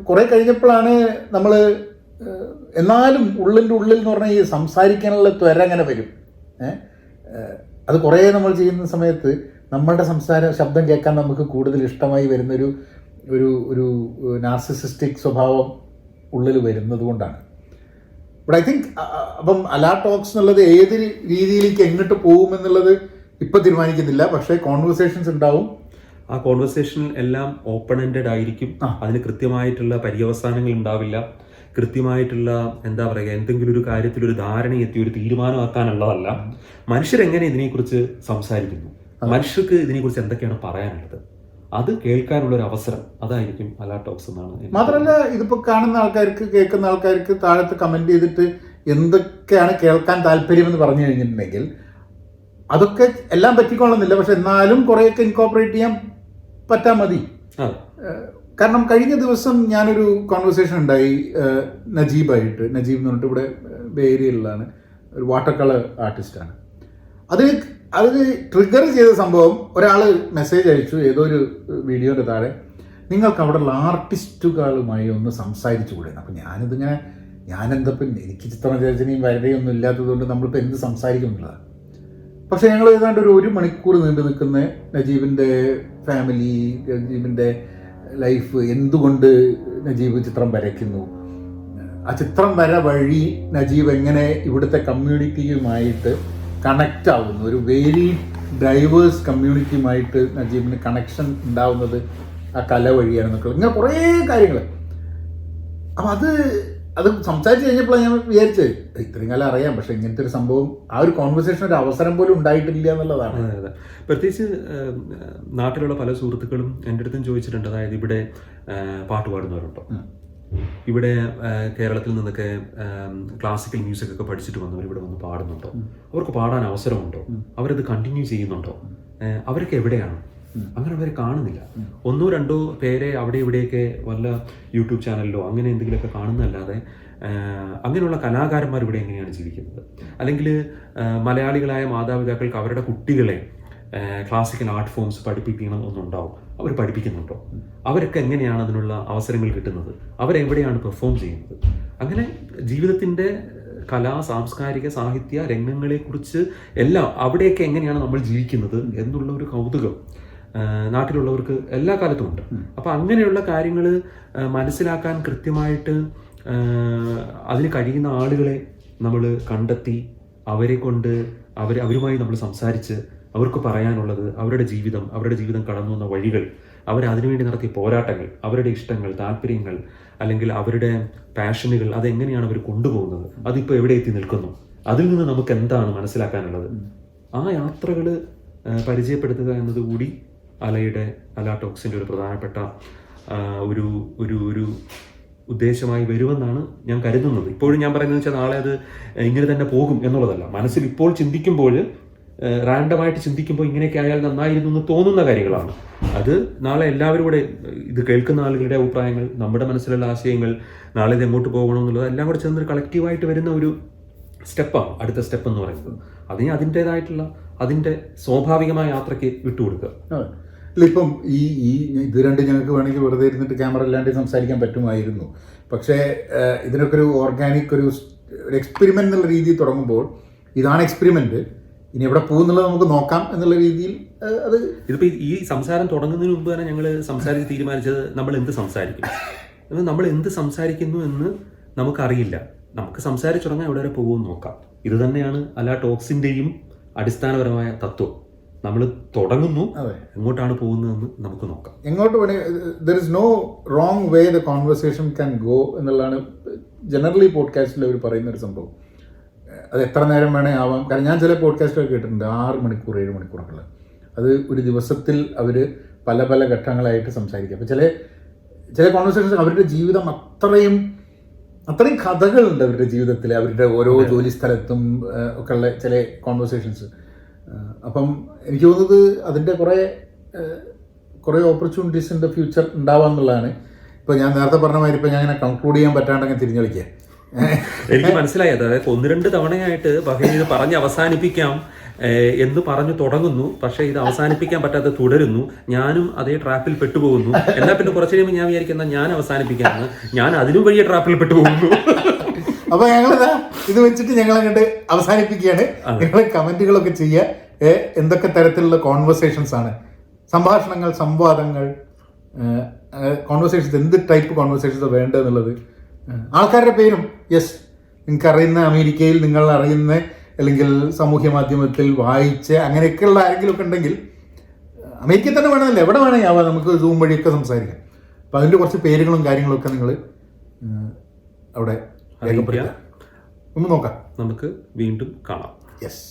കുറേ കഴിഞ്ഞപ്പോഴാണ് നമ്മൾ എന്നാലും ഉള്ളിൻ്റെ ഉള്ളിൽ എന്ന് പറഞ്ഞാൽ ഈ സംസാരിക്കാനുള്ള ത്വര അങ്ങനെ വരും. അത് കുറേ നമ്മൾ ചെയ്യുന്ന സമയത്ത് നമ്മളുടെ ശബ്ദം കേൾക്കാൻ നമുക്ക് കൂടുതൽ ഇഷ്ടമായി വരുന്നൊരു ഒരു നാർസിസിസ്റ്റിക് സ്വഭാവം ഉള്ളിൽ വരുന്നത് കൊണ്ടാണ്. ബട്ട് ഐ തിങ്ക് അപ്പം അലാ ടോക്സ് എന്നുള്ളത് ഏത് രീതിയിലേക്ക് എങ്ങോട്ട് പോകുമെന്നുള്ളത് ഇപ്പം തീരുമാനിക്കുന്നില്ല. പക്ഷേ കോൺവെർസേഷൻസ് ഉണ്ടാവും. ആ കോൺവെർസേഷൻ എല്ലാം ഓപ്പൺ എൻഡഡ് ആയിരിക്കും. അതിന് കൃത്യമായിട്ടുള്ള പര്യവസാനങ്ങൾ ഉണ്ടാവില്ല. കൃത്യമായിട്ടുള്ള എന്താ പറയുക, എന്തെങ്കിലും ഒരു കാര്യത്തിൽ ഒരു ധാരണയെത്തി ഒരു തീരുമാനമാക്കാനുള്ളതല്ല. മനുഷ്യരെങ്ങനെ ഇതിനെക്കുറിച്ച് സംസാരിക്കുന്നു, മനുഷ്യർക്ക് ഇതിനെക്കുറിച്ച് എന്തൊക്കെയാണ് പറയാനുള്ളത്, അത് കേൾക്കാനുള്ള ഒരു അവസരം, അതായിരിക്കും അലാ ടോക്സ് എന്നാണ്. മാത്രമല്ല ഇതിപ്പോൾ കാണുന്ന ആൾക്കാർക്ക്, കേൾക്കുന്ന ആൾക്കാർക്ക് താഴത്ത് കമൻറ്റ് ചെയ്തിട്ട് എന്തൊക്കെയാണ് കേൾക്കാൻ താല്പര്യമെന്ന് പറഞ്ഞു കഴിഞ്ഞിട്ടുണ്ടെങ്കിൽ അതൊക്കെ എല്ലാം പറ്റിക്കൊള്ളുന്നില്ല. പക്ഷെ എന്നാലും കുറേയൊക്കെ ഇൻകോപ്പറേറ്റ് ചെയ്യാൻ പറ്റാൻ മതി. കാരണം കഴിഞ്ഞ ദിവസം ഞാനൊരു കോൺവെർസേഷൻ ഉണ്ടായി നജീബായിട്ട്. നജീബ് എന്ന് പറഞ്ഞിട്ട് ഇവിടെ ബേ ഏരിയയിലുള്ളതാണ്, ഒരു വാട്ടർ കളർ ആർട്ടിസ്റ്റാണ്. അത് ട്രിഗർ ചെയ്ത സംഭവം, ഒരാൾ മെസ്സേജ് അയച്ചു ഏതോ ഒരു വീഡിയോയുടെ താഴെ, നിങ്ങൾക്ക് അവിടെയുള്ള ആർട്ടിസ്റ്റുകളുമായി ഒന്ന് സംസാരിച്ചു കൂടെ. അപ്പം ഞാനെന്തപ്പം എനിക്ക് ചിത്രരചനയും വരയും ഒന്നും ഇല്ലാത്തതുകൊണ്ട് നമ്മളിപ്പോൾ എന്ത് സംസാരിക്കുന്നുള്ളതാണ്. പക്ഷേ ഞങ്ങൾ ഏതാണ്ട് ഒരു മണിക്കൂർ നീണ്ടു നിൽക്കുന്ന നജീബിൻ്റെ ഫാമിലി, നജീബിൻ്റെ ലൈഫ്, എന്തുകൊണ്ട് നജീബ് ചിത്രം വരയ്ക്കുന്നു, ആ ചിത്രം വര വഴി നജീബ് എങ്ങനെ ഇവിടുത്തെ കമ്മ്യൂണിറ്റിയുമായിട്ട് കണക്റ്റ് ആവുന്നു, ഒരു വെരി ഡൈവേഴ്സ് കമ്മ്യൂണിറ്റിയുമായിട്ട് നജീബിന് കണക്ഷൻ ഉണ്ടാവുന്നത് ആ കല വഴിയാണെന്നൊക്കെ, ഇങ്ങനെ കുറേ കാര്യങ്ങൾ. അപ്പം അത് സംസാരിച്ച് കഴിഞ്ഞപ്പോഴാണ് ഞാൻ വിചാരിച്ചത് ഇത്രയും കാലം അറിയാം, പക്ഷെ ഇങ്ങനത്തെ ഒരു സംഭവം, ആ ഒരു കോൺവെർസേഷൻ ഒരു അവസരം പോലും ഉണ്ടായിട്ടില്ല എന്നുള്ളതാണ്. അതെ. പ്രത്യേകിച്ച് നാട്ടിലുള്ള പല സുഹൃത്തുക്കളും എൻ്റെ അടുത്തും ചോദിച്ചിട്ടുണ്ട്, അതായത് ഇവിടെ പാട്ട് പാടുന്നവരുണ്ടോ, ഇവിടെ കേരളത്തിൽ നിന്നൊക്കെ ക്ലാസിക്കൽ മ്യൂസിക് ഒക്കെ പഠിച്ചിട്ട് വന്നവർ ഇവിടെ വന്ന് പാടുന്നുണ്ടോ, അവർക്ക് പാടാൻ അവസരമുണ്ടോ, അവരത് കണ്ടിന്യൂ ചെയ്യുന്നുണ്ടോ, അവരൊക്കെ എവിടെയാണ്? അങ്ങനെ അവരെ കാണുന്നില്ല. 1-2 പേരെ അവിടെ ഇവിടെയൊക്കെ വല്ല യൂട്യൂബ് ചാനലിലോ അങ്ങനെ എന്തെങ്കിലുമൊക്കെ കാണുന്നതല്ലാതെ അങ്ങനെയുള്ള കലാകാരന്മാർ ഇവിടെ എങ്ങനെയാണ് ജീവിക്കുന്നത്? അല്ലെങ്കിൽ മലയാളികളായ മാതാപിതാക്കൾക്ക് അവരുടെ കുട്ടികളെ ക്ലാസിക്കൽ ആർട്ട് ഫോംസ് പഠിപ്പിക്കണം എന്നുണ്ടാവും, അവർ പഠിപ്പിക്കുന്നുണ്ടോ? അവരൊക്കെ എങ്ങനെയാണ് അതിനുള്ള അവസരങ്ങൾ കിട്ടുന്നത്? അവരെവിടെയാണ് പെർഫോം ചെയ്യുന്നത്? അങ്ങനെ ജീവിതത്തിൻ്റെ കലാ, സാംസ്കാരിക, സാഹിത്യ രംഗങ്ങളെക്കുറിച്ച് എല്ലാം അവിടെയൊക്കെ എങ്ങനെയാണ് നമ്മൾ ജീവിക്കുന്നത് എന്നുള്ള ഒരു കൗതുകം നാട്ടിലുള്ളവർക്ക് എല്ലാ കാലത്തും ഉണ്ട്. അപ്പം അങ്ങനെയുള്ള കാര്യങ്ങൾ മനസ്സിലാക്കാൻ കൃത്യമായിട്ട് അതിന് കഴിയുന്ന ആളുകളെ നമ്മൾ കണ്ടെത്തി അവരുമായി നമ്മൾ സംസാരിച്ച് അവർക്ക് പറയാനുള്ളത്, അവരുടെ ജീവിതം കടന്നു വന്ന വഴികൾ, അവരതിനുവേണ്ടി നടത്തിയ പോരാട്ടങ്ങൾ, അവരുടെ ഇഷ്ടങ്ങൾ, താല്പര്യങ്ങൾ, അല്ലെങ്കിൽ അവരുടെ പാഷനുകൾ, അതെങ്ങനെയാണ് അവർ കൊണ്ടുപോകുന്നത്, അതിപ്പോൾ എവിടെ എത്തി നിൽക്കുന്നു, അതിൽ നിന്ന് നമുക്ക് എന്താണ് മനസ്സിലാക്കാനുള്ളത്, ആ യാത്രകൾ പരിചയപ്പെടുത്തുക എന്നതുകൂടി അലാ ടോക്സിൻ്റെ ഒരു പ്രധാനപ്പെട്ട ഒരു ഉദ്ദേശമായി വരുമെന്നാണ് ഞാൻ കരുതുന്നത്. ഇപ്പോഴും ഞാൻ പറയുന്നത് വെച്ചാൽ നാളെ അത് ഇങ്ങനെ തന്നെ പോകും എന്നുള്ളതല്ല. മനസ്സിൽ ഇപ്പോൾ ചിന്തിക്കുമ്പോൾ, റാൻഡമായിട്ട് ചിന്തിക്കുമ്പോൾ ഇങ്ങനെയൊക്കെ ആയാൽ നന്നായിരുന്നു എന്ന് തോന്നുന്ന കാര്യങ്ങളാണ്. അത് നാളെ എല്ലാവരും കൂടെ, ഇത് കേൾക്കുന്ന ആളുകളുടെ അഭിപ്രായങ്ങൾ, നമ്മുടെ മനസ്സിലുള്ള ആശയങ്ങൾ, നാളെ ഇത് എങ്ങോട്ട് പോകണമെന്നുള്ളത് എല്ലാം കൂടെ ചേർന്നൊരു കളക്റ്റീവായിട്ട് വരുന്ന ഒരു സ്റ്റെപ്പാണ് അടുത്ത സ്റ്റെപ്പ് എന്ന് പറയുന്നത്. അതിന് അതിൻ്റേതായിട്ടുള്ള അതിൻ്റെ സ്വാഭാവികമായ യാത്രയ്ക്ക് വിട്ടുകൊടുക്കുക. ഇപ്പം ഇത് രണ്ട് ഞങ്ങൾക്ക് വേണമെങ്കിൽ വെറുതെ ഇരുന്നിട്ട് ക്യാമറ ഇല്ലാണ്ട് സംസാരിക്കാൻ പറ്റുമായിരുന്നു. പക്ഷേ ഇതിനൊക്കെ ഒരു ഓർഗാനിക് ഒരു എക്സ്പെരിമെൻ്റ് എന്നുള്ള രീതിയിൽ തുടങ്ങുമ്പോൾ, ഇതാണ് എക്സ്പെരിമെൻ്റ്, ഇനി എവിടെ പോകുന്നുള്ളത് നമുക്ക് നോക്കാം എന്നുള്ള രീതിയിൽ അത് ഇതിപ്പോൾ ഈ സംസാരം തുടങ്ങുന്നതിന് മുമ്പ് തന്നെ ഞങ്ങൾ സംസാരിച്ച് തീരുമാനിച്ചത് നമ്മൾ എന്ത് സംസാരിക്കും, നമ്മൾ എന്ത് സംസാരിക്കുന്നു എന്ന് നമുക്കറിയില്ല. നമുക്ക് സംസാരിച്ചു തുടങ്ങാൻ എവിടെ വരെ പോകുമെന്ന് നോക്കാം. ഇത് തന്നെയാണ് അലാ ടോക്സിൻ്റെയും അടിസ്ഥാനപരമായ തത്വം. നമ്മൾ തുടങ്ങുന്നു, അതെ, എങ്ങോട്ടാണ് പോകുന്നതെന്ന് നമുക്ക് നോക്കാം. എങ്ങോട്ട് വേണേ there is no wrong way the conversation can go എന്നുള്ളതാണ് ജനറലി പോഡ്കാസ്റ്റിൽ അവർ പറയുന്ന ഒരു സംഭവം. അത് എത്ര നേരം വേണേ ആവാം. കാരണം ഞാൻ ചില പോഡ്കാസ്റ്റുകൾ കേട്ടിട്ടുണ്ട് 6 മണിക്കൂർ 7 മണിക്കൂറുകൾ. അത് ഒരു ദിവസത്തിൽ അവർ പല പല ഘട്ടങ്ങളായിട്ട് സംസാരിക്കുക. അപ്പോൾ ചില കോൺവെർസേഷൻസ് അവരുടെ ജീവിതം അത്രയും കഥകളുണ്ട് അവരുടെ ജീവിതത്തിൽ, അവരുടെ ഓരോ ജോലി സ്ഥലത്തും ഒക്കെ ഉള്ള ചില കോൺവെർസേഷൻസ്. അപ്പം എനിക്ക് തോന്നുന്നത് അതിൻ്റെ കുറേ ഓപ്പർച്യൂണിറ്റീസ് ഇൻ ദ ഫ്യൂച്ചർ ഉണ്ടാവാം എന്നുള്ളതാണ്. ഇപ്പോൾ ഞാൻ നേരത്തെ പറഞ്ഞ മാതിരി ഇപ്പോൾ ഞാൻ അങ്ങനെ കൺക്ലൂഡ് ചെയ്യാൻ പറ്റാണ്ടെങ്കിൽ തിരിഞ്ഞു കളിക്കുക. എനിക്ക് മനസ്സിലായി. അതായത് 1-2 തവണയായിട്ട് ബഹീൻ ഇത് പറഞ്ഞ് അവസാനിപ്പിക്കാം എന്ന് പറഞ്ഞു തുടങ്ങുന്നു, പക്ഷേ ഇത് അവസാനിപ്പിക്കാൻ പറ്റാതെ തുടരുന്നു. ഞാനും അതേ ട്രാപ്പിൽ പെട്ടുപോകുന്നു. എന്നാൽ പിന്നെ കുറച്ച് കഴിയുമ്പോൾ ഞാൻ വിചാരിക്കുന്ന ഞാൻ അവസാനിപ്പിക്കാമെന്ന്, ഞാൻ അതിനും വലിയ ട്രാപ്പിൽ പെട്ടുപോകുന്നു. അപ്പോൾ ഞങ്ങളിതാ ഇത് വെച്ചിട്ട് ഞങ്ങൾ അങ്ങോട്ട് അവസാനിപ്പിക്കുകയാണ്. നിങ്ങൾ കമൻറ്റുകളൊക്കെ ചെയ്യുക. എന്തൊക്കെ തരത്തിലുള്ള കോൺവെർസേഷൻസ് ആണ്, സംഭാഷണങ്ങൾ, സംവാദങ്ങൾ, കോൺവെർസേഷൻസ്, എന്ത് ടൈപ്പ് കോൺവെർസേഷൻസ് വേണ്ടതെന്നുള്ളത്, ആൾക്കാരുടെ പേരും നിങ്ങൾക്ക് അറിയുന്ന, അമേരിക്കയിൽ നിങ്ങൾ അറിയുന്ന അല്ലെങ്കിൽ സാമൂഹ്യ മാധ്യമത്തിൽ വായിച്ച് അങ്ങനെയൊക്കെയുള്ള ആരെങ്കിലും ഒക്കെ ഉണ്ടെങ്കിൽ, അമേരിക്കയിൽ തന്നെ വേണമെന്നില്ല, എവിടെ വേണമെങ്കിൽ ആവാം, നമുക്ക് സൂം വഴിയൊക്കെ സംസാരിക്കാം. അപ്പോൾ അതിൻ്റെ കുറച്ച് പേരുകളും കാര്യങ്ങളൊക്കെ നിങ്ങൾ അവിടെ രേഖപ്പെടുത്തുക. ഒന്ന് നോക്കാം. നമുക്ക് വീണ്ടും കാണാം. യെസ്.